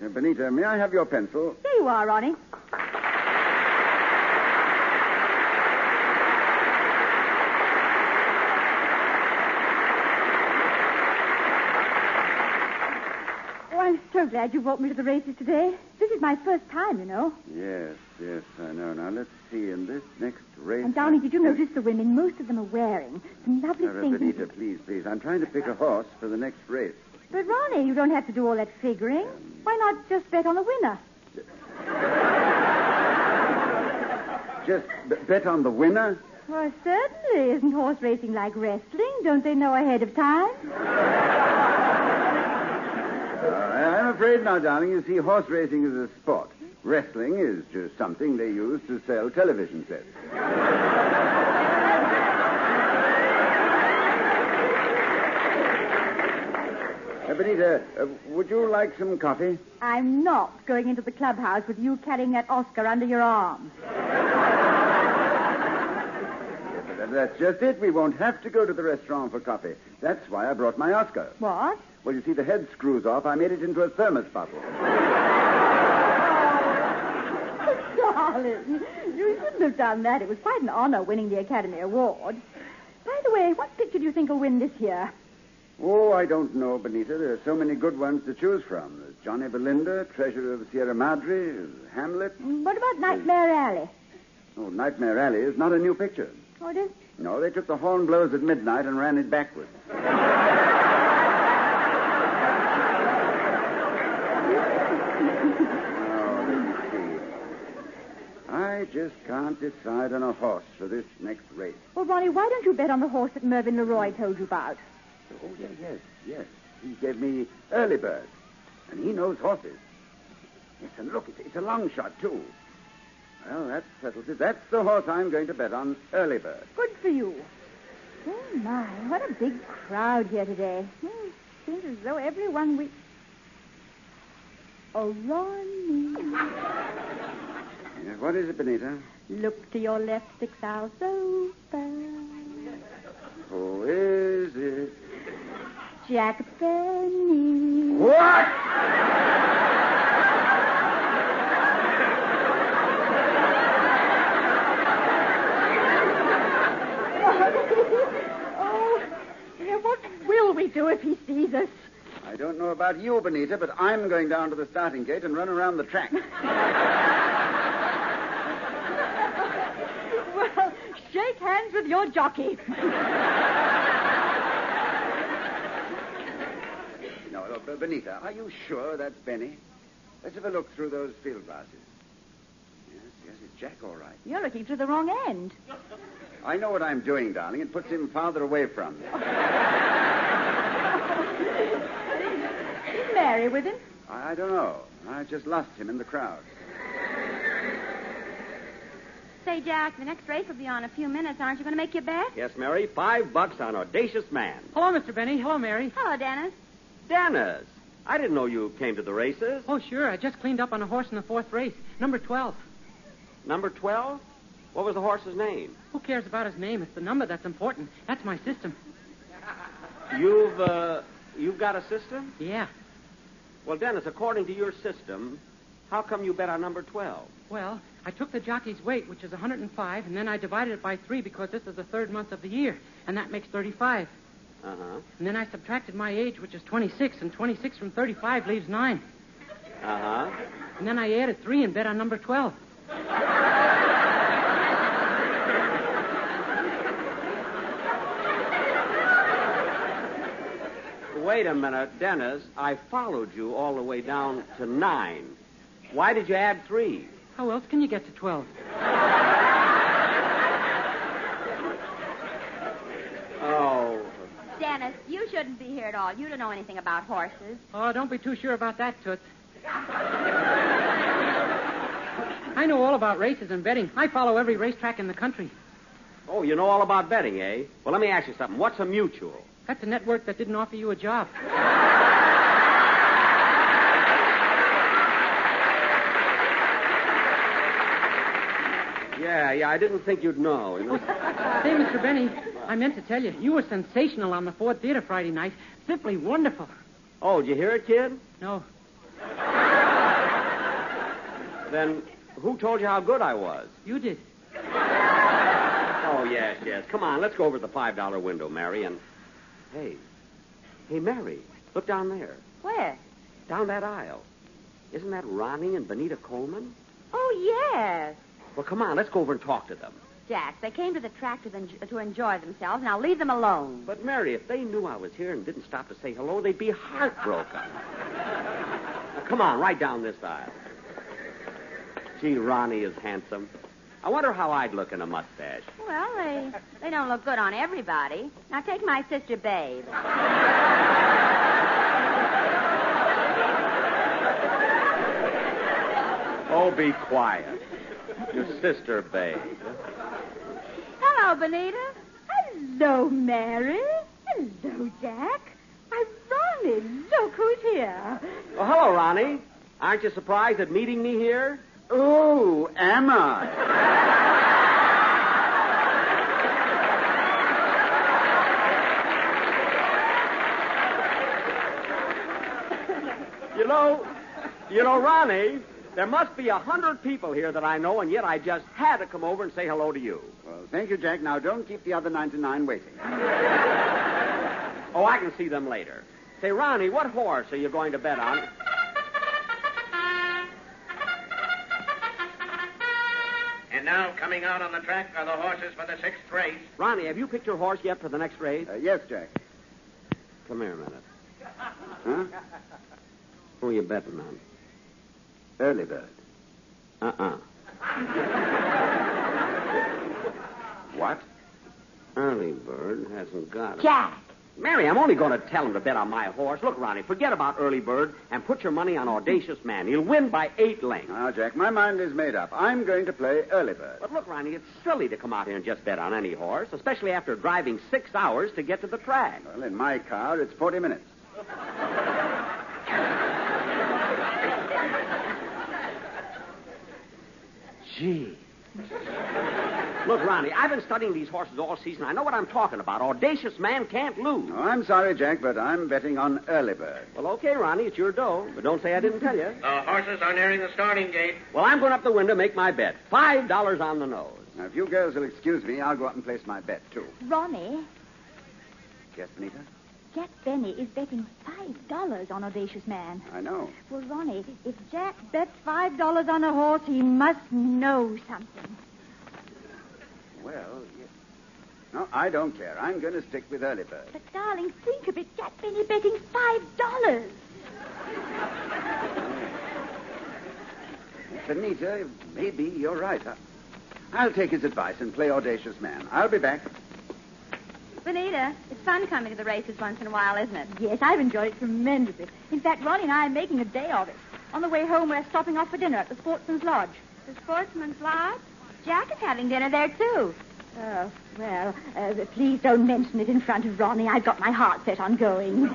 Benita, may I have your pencil? There you are, Ronnie. Oh, I'm so glad you brought me to the races today. This is my first time, you know. Yes, I know. Now, let's see. In this next race... And, darling, did you notice the women? Most of them are wearing some lovely things. Benita, please. I'm trying to pick a horse for the next race. But, Ronnie, you don't have to do all that figuring. Why not just bet on the winner? Just bet on the winner? Well, certainly. Isn't horse racing like wrestling? Don't they know ahead of time? I'm afraid now, darling, you see, horse racing is a sport. Wrestling is just something they use to sell television sets. Benita, would you like some coffee? I'm not going into the clubhouse with you carrying that Oscar under your arm. That's just it. We won't have to go to the restaurant for coffee. That's why I brought my Oscar. What? Well, you see, the head screws off. I made it into a thermos bottle. Darling, you shouldn't have done that. It was quite an honor winning the Academy Award. By the way, what picture do you think will win this year? Oh, I don't know, Benita. There are so many good ones to choose from. There's Johnny Belinda, Treasure of Sierra Madre, Hamlet. What about Nightmare Alley? Oh, Nightmare Alley is not a new picture. Oh, it is? No, they took the horn blows at midnight and ran it backwards. I just can't decide on a horse for this next race. Well, Ronnie, why don't you bet on the horse that Mervyn Leroy told you about? Oh, yes. He gave me Early Bird, and he knows horses. Yes, and look, it's a long shot, too. Well, that settles it. That's the horse I'm going to bet on, Early Bird. Good for you. Oh, my, what a big crowd here today. Seems as though everyone Oh, Ronnie. What is it, Benita? Look to your left, 6 hours open. Who is it? Jack Benny. What? Oh, yeah, what will we do if he sees us? I don't know about you, Benita, but I'm going down to the starting gate and run around the track. Well, shake hands with your jockey. No, Benita, are you sure that's Benny? Let's have a look through those field glasses. Yes, it's Jack, all right. You're looking through the wrong end. I know what I'm doing, darling. It puts him farther away from me. You marry with him? I don't know. I just lost him in the crowd. Say, Jack, the next race will be on in a few minutes. Aren't you going to make your bet? Yes, Mary. $5 on Audacious Man. Hello, Mr. Benny. Hello, Mary. Hello, Dennis. Dennis, I didn't know you came to the races. Oh, sure. I just cleaned up on a horse in the 4th race. Number 12. Number 12? What was the horse's name? Who cares about his name? It's the number that's important. That's my system. You've got a system? Yeah. Well, Dennis, according to your system, how come you bet on number 12? Well, I took the jockey's weight, which is 105, and then I divided it by 3 because this is the 3rd month of the year, and that makes 35. Uh-huh. And then I subtracted my age, which is 26, and 26 from 35 leaves 9. Uh-huh. And then I added 3 and bet on number 12. Wait a minute, Dennis. I followed you all the way down to 9. Why did you add 3? How else can you get to 12? Oh. Dennis, you shouldn't be here at all. You don't know anything about horses. Oh, don't be too sure about that, Toots. I know all about races and betting. I follow every racetrack in the country. Oh, you know all about betting, eh? Well, let me ask you something. What's a mutual? That's a network that didn't offer you a job. Yeah, I didn't think you'd know. Say, Mr. Benny, I meant to tell you, you were sensational on the Ford Theater Friday night. Simply wonderful. Oh, did you hear it, kid? No. Then who told you how good I was? You did. Oh, yes. Come on, let's go over to the $5 window, Mary, and... Hey, Mary, look down there. Where? Down that aisle. Isn't that Ronnie and Benita Coleman? Oh, yes. Well, come on, let's go over and talk to them. Jack, they came to the track to enjoy themselves. Now leave them alone. But, Mary, if they knew I was here and didn't stop to say hello, they'd be heartbroken. Now, come on, right down this aisle. Gee, Ronnie is handsome. I wonder how I'd look in a mustache. Well, they don't look good on everybody. Now take my sister, Babe. Oh, be quiet. Your sister, Babe. Hello, Benita. Hello, Mary. Hello, Jack. Why, Ronnie, look who's here. Well, hello, Ronnie. Aren't you surprised at meeting me here? Oh, am I? You know, Ronnie, there must be 100 people here that I know, and yet I just had to come over and say hello to you. Well, thank you, Jack. Now, don't keep the other 99 waiting. Oh, I can see them later. Say, Ronnie, what horse are you going to bet on? And now, coming out on the track are the horses for the 6th race. Ronnie, have you picked your horse yet for the next race? Yes, Jack. Come here a minute. Huh? Who are you betting on? Early bird. What? Early bird hasn't got it. Jack. Mary, I'm only going to tell him to bet on my horse. Look, Ronnie, forget about Early Bird and put your money on Audacious Man. He'll win by 8 lengths. Now, Jack, my mind is made up. I'm going to play Early Bird. But look, Ronnie, it's silly to come out here and just bet on any horse, especially after driving 6 hours to get to the track. Well, in my car, it's 40 minutes. Gee. Look, Ronnie, I've been studying these horses all season. I know what I'm talking about. Audacious Man can't lose. Oh, I'm sorry, Jack, but I'm betting on Early Bird. Well, okay, Ronnie, it's your dough. But don't say I didn't tell you. The horses are nearing the starting gate. Well, I'm going up the window to make my bet. $5 on the nose. Now, if you girls will excuse me, I'll go up and place my bet, too. Ronnie, Yes, Benita? Jack Benny is betting $5 on Audacious Man. I know. Well, Ronnie, if Jack bets $5 on a horse, he must know something. Well, yes. No, I don't care. I'm going to stick with Early Bird. But, darling, think of it. Jack Benny betting $5. Benita, maybe you're right. I'll take his advice and play Audacious Man. I'll be back. Benita, it's fun coming to the races once in a while, isn't it? Yes, I've enjoyed it tremendously. In fact, Ronnie and I are making a day of it. On the way home, we're stopping off for dinner at the Sportsman's Lodge. The Sportsman's Lodge? Jack is having dinner there, too. Oh, well, please don't mention it in front of Ronnie. I've got my heart set on going. The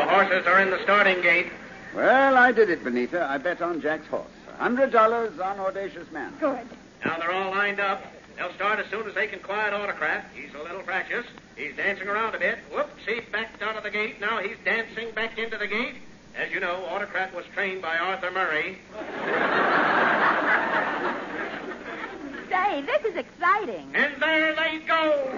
horses are in the starting gate. Well, I did it, Benita. I bet on Jack's horse. $100 on Audacious Man. Good. Now they're all lined up. They'll start as soon as they can quiet Autocrat. He's a little fractious. He's dancing around a bit. Whoops, he backed out of the gate. Now he's dancing back into the gate. As you know, Autocrat was trained by Arthur Murray. Say, this is exciting. And there they go.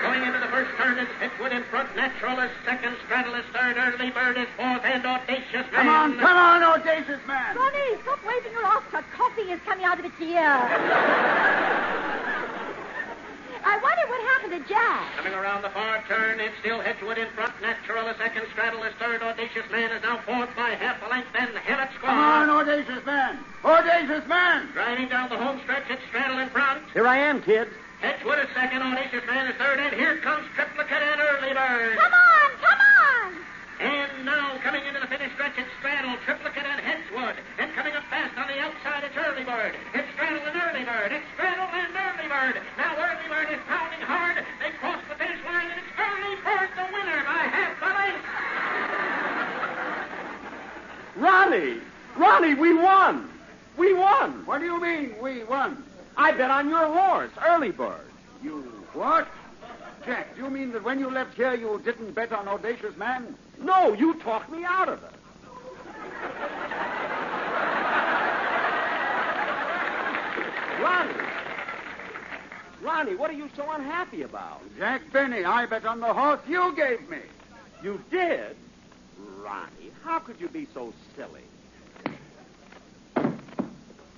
Going into the first turn, it's Pitwood in front. Natural is second. Straddle is third. Early Bird is fourth. And Audacious Man. Come on, Audacious Man. Ronnie, stop waving your Oscar. Coffee is coming out of its ear. I wonder what happened to Jack. Coming around the far turn, it's still Hedgewood in front. Natural is second. Straddle is third. Audacious Man is now fourth by half a length. Then Hellet Squaw. Come on, Audacious Man. Audacious Man. Driving down the home stretch, it's Straddle in front. Here I am, kids. Hedgewood is second. Audacious Man is third. And here comes Triplicate and Early Bird. Come on, come on. And now, coming into the finish stretch, it's Straddle, Triplicate, and Hedgewood. And coming up fast on the outside, it's Early Bird. It's Straddle and Early Bird. It's Straddle and Early Bird. Now Early Bird is pounding hard. They cross the finish line, and it's Early Bird the winner by half a length. Ronnie, we won. We won. What do you mean, we won? I bet on your horse, Early Bird. You what? Jack, do you mean that when you left here you didn't bet on Audacious Man? No, you talked me out of it. Ronnie, what are you so unhappy about? Jack Benny, I bet on the horse you gave me. You did? Ronnie, how could you be so silly?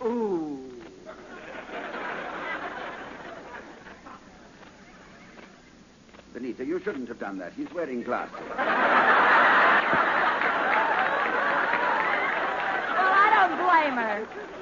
Ooh. Anita, you shouldn't have done that. He's wearing glasses. Well, I don't blame her.